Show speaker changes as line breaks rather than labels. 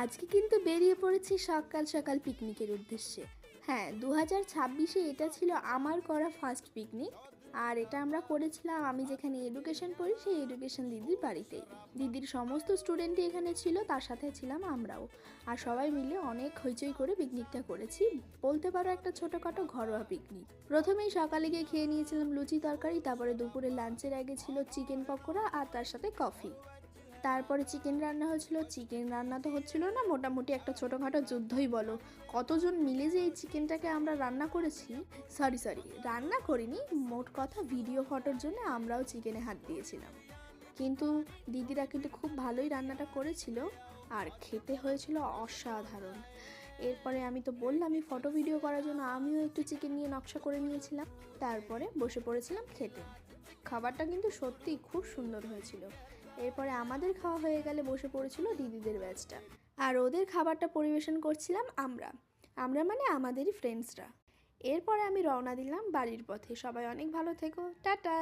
আজকে কিন্তু বেরিয়ে পড়েছি সকাল সকাল পিকনিকের উদ্দেশ্যে। হ্যাঁ, 2026-এ এটা ছিল আমার করা ফার্স্ট পিকনিক। আর এটা আমরা করেছিলাম আমি যেখানে এডুকেশন পড়ি সেই এডুকেশন দিদির বাড়িতেই। দিদির সমস্ত স্টুডেন্টই এখানে ছিল, তার সাথে ছিলাম আমরাও। আর সবাই মিলে অনেক হইচই করে পিকনিকটা করেছি। বলতে পারো একটা ছোটোখাটো ঘরোয়া পিকনিক। প্রথমেই সকালে গিয়ে খেয়ে নিয়েছিলাম লুচি তরকারি, তারপরে দুপুরে লাঞ্চের আগে ছিল চিকেন পকোড়া আর তার সাথে কফি। তারপরে চিকেন রান্না হয়েছিল। চিকেন রান্না তো হচ্ছিল না, মোটামুটি একটা ছোটোখাটো যুদ্ধই বলো। কতজন মিলে যে এই চিকেনটাকে আমরা রান্না করেছি, সরি রান্না করিনি, মোট কথা ভিডিও ফটোর জন্য আমরাও চিকেনে হাত দিয়েছিলাম। কিন্তু দিদিরা কিন্তু খুব ভালোই রান্নাটা করেছিল আর খেতে হয়েছিল অসাধারণ। এরপরে আমি তো বললামই ফটো ভিডিও করার জন্য আমিও একটু চিকেন নিয়ে নকশা করে নিয়েছিলাম। তারপরে বসে পড়েছিলাম খেতে। খাবারটা কিন্তু সত্যিই খুব সুন্দর হয়েছিল। এরপরে আমাদের খাওয়া হয়ে গেলে বসে পড়েছিল দিদিদের ব্যাচটা। আর ওদের খাবারটা পরিবেশন করছিলাম আমরা আমরা মানে আমাদেরই ফ্রেন্ডসরা। এরপরে আমি রওনা দিলাম বাড়ির পথে। সবাই অনেক ভালো থেকো, টাটা।